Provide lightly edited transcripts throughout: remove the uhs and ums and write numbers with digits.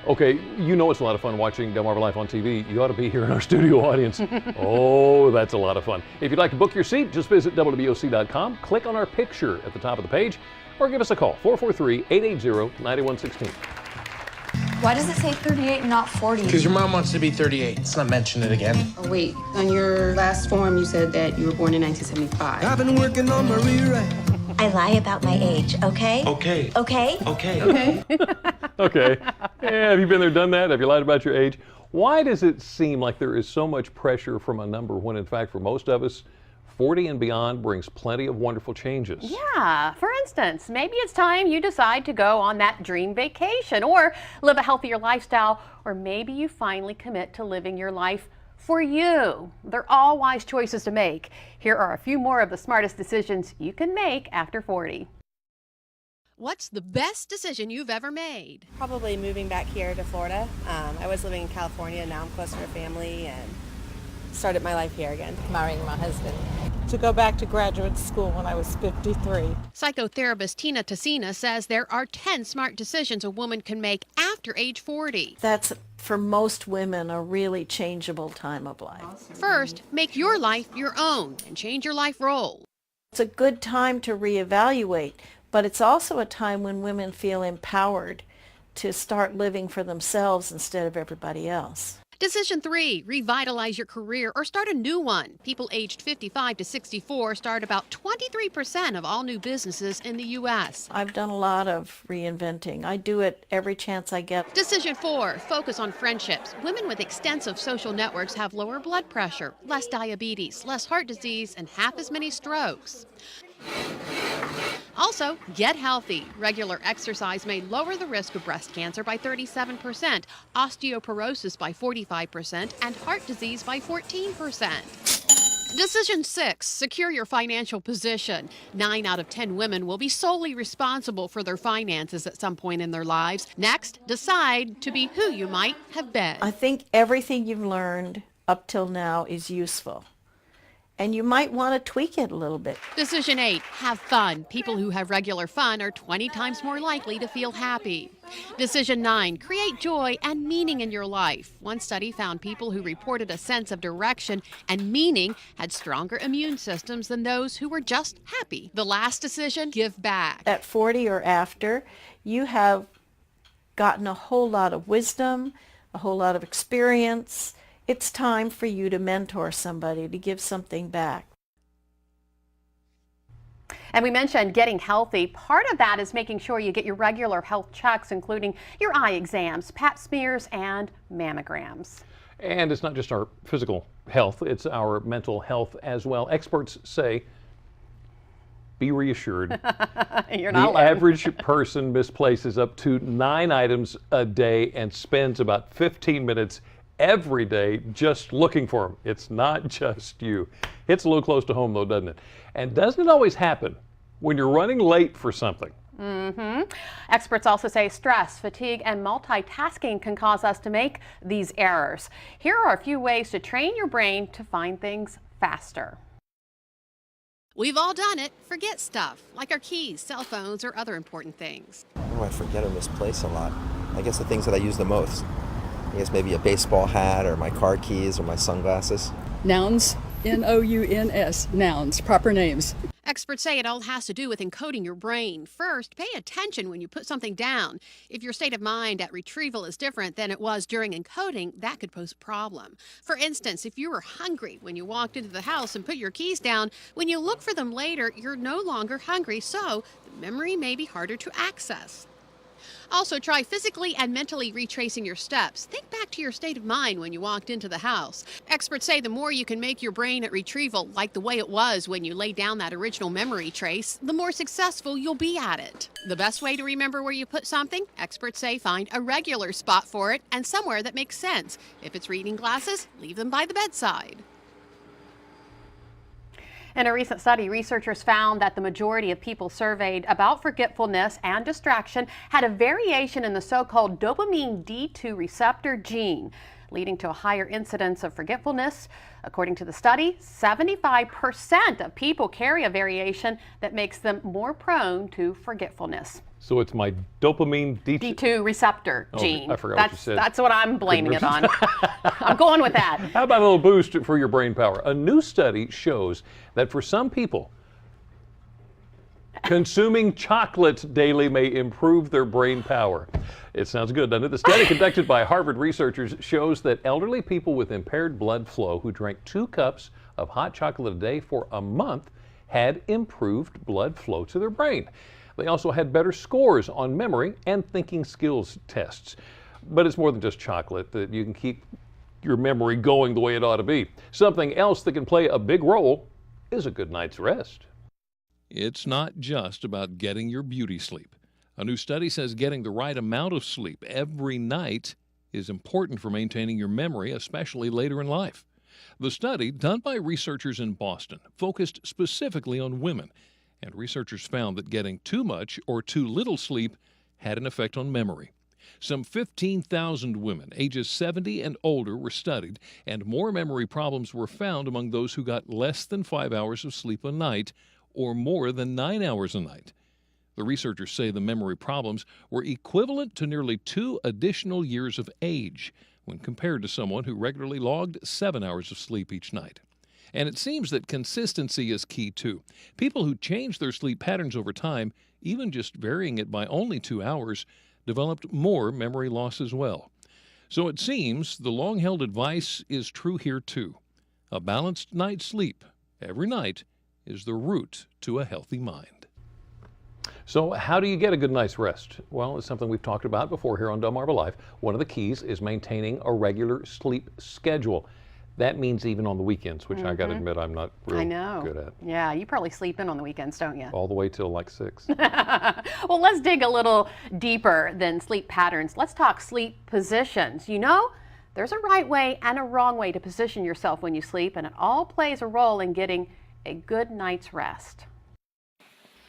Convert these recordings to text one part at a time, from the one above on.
Okay, you know it's a lot of fun watching Delmarva Life on TV. You ought to be here in our studio audience. Oh, that's a lot of fun. If you'd like to book your seat, just visit WBOC.com, click on our picture at the top of the page, or give us a call, 443-880-9116. Why does it say 38 and not 40? Because your mom wants to be 38. Let's not mention it again. Oh, wait. On your last form, you said that you were born in 1975. I've been working on my rewrite. I lie about my age, okay? Okay. Okay? Okay. Okay. Okay. Yeah, have you been there, done that? Have you lied about your age? Why does it seem like there is so much pressure from a number when, in fact, for most of us, 40 and beyond brings plenty of wonderful changes? Yeah, for instance, maybe it's time you decide to go on that dream vacation or live a healthier lifestyle, or maybe you finally commit to living your life for you. They're all wise choices to make. Here are a few more of the smartest decisions you can make after 40. What's the best decision you've ever made? Probably moving back here to Florida. I was living in California, now I'm closer to family and started my life here again. Marrying my husband. To go back to graduate school when I was 53. Psychotherapist Tessina says there are 10 smart decisions a woman can make after age 40. That's, for most women, a really changeable time of life. First, make your life your own and change your life role. It's a good time to reevaluate, but it's also a time when women feel empowered to start living for themselves instead of everybody else. Decision 3, revitalize your career or start a new one. People aged 55 to 64 start about 23% of all new businesses in the U.S. I've done a lot of reinventing. I do it every chance I get. Decision 4, focus on friendships. Women with extensive social networks have lower blood pressure, less diabetes, less heart disease, and half as many strokes. Also, get healthy. Regular exercise may lower the risk of breast cancer by 37%, osteoporosis by 45%, and heart disease by 14%. Decision 6, secure your financial position. 9 out of 10 women will be solely responsible for their finances at some point in their lives. Next, decide to be who you might have been. I think everything you've learned up till now is useful. And you might want to tweak it a little bit. Decision 8, have fun. People who have regular fun are 20 times more likely to feel happy. Decision 9, create joy and meaning in your life. One study found people who reported a sense of direction and meaning had stronger immune systems than those who were just happy. The last decision, give back. At 40 or after, you have gotten a whole lot of wisdom, a whole lot of experience. It's time for you to mentor somebody, to give something back. And we mentioned getting healthy. Part of that is making sure you get your regular health checks, including your eye exams, pap smears, and mammograms. And it's not just our physical health, it's our mental health as well. Experts say, be reassured. You're not the alone. average person misplaces up to 9 items a day and spends about 15 minutes every day just looking for them. It's not just you. It's a little close to home though, doesn't it? And doesn't it always happen when you're running late for something? Experts also say stress, fatigue, and multitasking can cause us to make these errors. Here are a few ways to train your brain to find things faster. We've all done it. Forget stuff, like our keys, cell phones, or other important things. Oh, I forget or misplace a lot. I guess the things that I use the most. I guess maybe a baseball hat or my car keys or my sunglasses. Nouns, N-O-U-N-S, nouns, proper names. Experts say it all has to do with encoding your brain. First, pay attention when you put something down. If your state of mind at retrieval is different than it was during encoding, that could pose a problem. For instance, if you were hungry when you walked into the house and put your keys down, when you look for them later, you're no longer hungry, so the memory may be harder to access. Also, try physically and mentally retracing your steps. Think back to your state of mind when you walked into the house. Experts say the more you can make your brain at retrieval like the way it was when you laid down that original memory trace, the more successful you'll be at it. The best way to remember where you put something? Experts say find a regular spot for it and somewhere that makes sense. If it's reading glasses, leave them by the bedside. In a recent study, researchers found that the majority of people surveyed about forgetfulness and distraction had a variation in the so-called dopamine D2 receptor gene, leading to a higher incidence of forgetfulness. According to the study, 75% of people carry a variation that makes them more prone to forgetfulness. So it's my dopamine D2 receptor gene. I forgot what you said. That's what I'm blaming it on. I'm going with that. How about a little boost for your brain power? A new study shows that for some people, consuming chocolate daily may improve their brain power. It sounds good, doesn't it? The study conducted by Harvard researchers shows that elderly people with impaired blood flow who drank 2 cups of hot chocolate a day for a month had improved blood flow to their brain. They also had better scores on memory and thinking skills tests. But it's more than just chocolate that you can keep your memory going the way it ought to be. Something else that can play a big role is a good night's rest. It's not just about getting your beauty sleep. A new study says getting the right amount of sleep every night is important for maintaining your memory, especially later in life. The study, done by researchers in Boston, focused specifically on women, and researchers found that getting too much or too little sleep had an effect on memory. Some 15,000 women ages 70 and older were studied, and more memory problems were found among those who got less than 5 hours of sleep a night or more than 9 hours a night. The researchers say the memory problems were equivalent to nearly 2 additional years of age when compared to someone who regularly logged 7 hours of sleep each night. And it seems that consistency is key too. People who change their sleep patterns over time, even just varying it by only 2 hours, developed more memory loss as well. So it seems the long-held advice is true here too. A balanced night's sleep every night is the route to a healthy mind. So how do you get a good night's rest? Well, it's something we've talked about before here on Delmarva Live. One of the keys is maintaining a regular sleep schedule. That means even on the weekends, which I got to admit I'm not real good at. Yeah, you probably sleep in on the weekends, don't you? All the way till like 6. Well, let's dig a little deeper than sleep patterns. Let's talk sleep positions. You know, there's a right way and a wrong way to position yourself when you sleep, and it all plays a role in getting a good night's rest.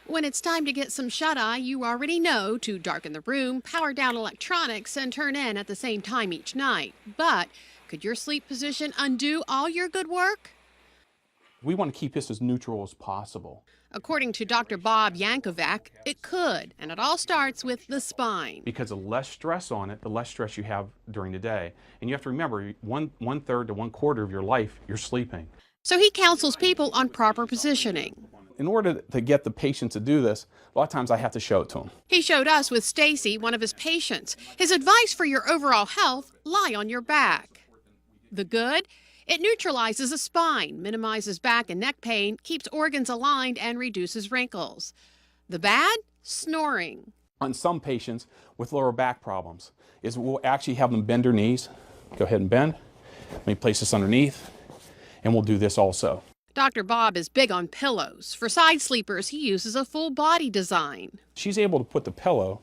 When it's time to get some shut-eye, you already know to darken the room, power down electronics, and turn in at the same time each night. But could your sleep position undo all your good work? We want to keep this as neutral as possible. According to Dr. Bob Yankovac, it could, and it all starts with the spine. Because the less stress on it, the less stress you have during the day. And you have to remember, one-third to 1/4 of your life, you're sleeping. So he counsels people on proper positioning. In order to get the patient to do this, a lot of times I have to show it to them. He showed us with Stacy, one of his patients. His advice for your overall health: lie on your back. The good? It neutralizes the spine, minimizes back and neck pain, keeps organs aligned, and reduces wrinkles. The bad? Snoring. On some patients with lower back problems, we'll actually have them bend their knees. Go ahead and bend. Let me place this underneath, and we'll do this also. Dr. Bob is big on pillows. For side sleepers, he uses a full body design. She's able to put the pillow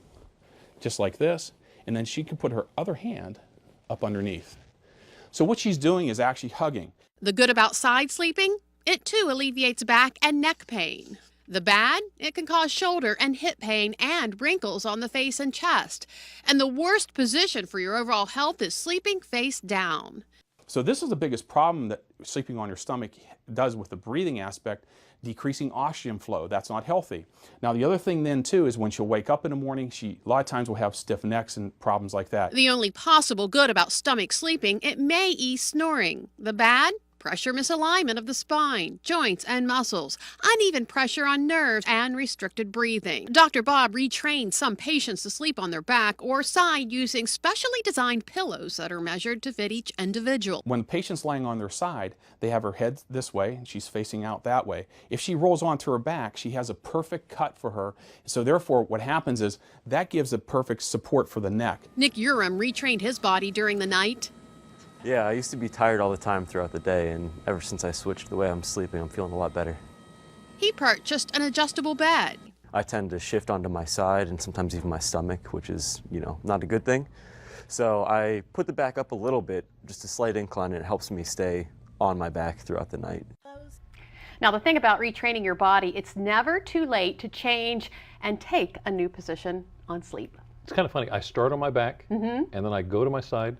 just like this, and then she can put her other hand up underneath. So what she's doing is actually hugging. The good about side sleeping? It too alleviates back and neck pain. The bad? It can cause shoulder and hip pain and wrinkles on the face and chest. And the worst position for your overall health is sleeping face down. So this is the biggest problem that sleeping on your stomach does with the breathing aspect, decreasing oxygen flow. That's not healthy. Now the other thing then too is when she'll wake up in the morning, a lot of times will have stiff necks and problems like that. The only possible good about stomach sleeping, it may ease snoring. The bad? Pressure misalignment of the spine, joints, and muscles, uneven pressure on nerves, and restricted breathing. Dr. Bob retrained some patients to sleep on their back or side using specially designed pillows that are measured to fit each individual. When the patient's laying on their side, they have her head this way, and she's facing out that way. If she rolls onto her back, she has a perfect cut for her. So therefore, what happens is that gives a perfect support for the neck. Nick Yurum retrained his body during the night. Yeah, I used to be tired all the time throughout the day, and ever since I switched the way I'm sleeping, I'm feeling a lot better. He purchased an adjustable bed. I tend to shift onto my side and sometimes even my stomach, which is, not a good thing. So I put the back up a little bit, just a slight incline, and it helps me stay on my back throughout the night. Now, the thing about retraining your body, it's never too late to change and take a new position on sleep. It's kind of funny. I start on my back, and then I go to my side,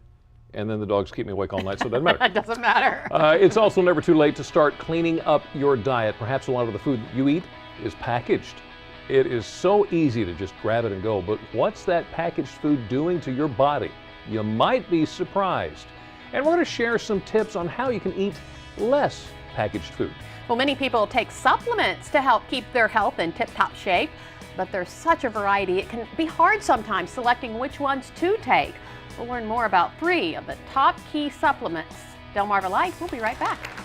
and then the dogs keep me awake all night, so it doesn't matter. It doesn't matter. It's also never too late to start cleaning up your diet. Perhaps a lot of the food you eat is packaged. It is so easy to just grab it and go, but what's that packaged food doing to your body? You might be surprised. And we're going to share some tips on how you can eat less packaged food. Well, many people take supplements to help keep their health in tip-top shape, but there's such a variety it can be hard sometimes selecting which ones to take. We'll learn more about 3 of the top key supplements. Delmarva Life, we'll be right back.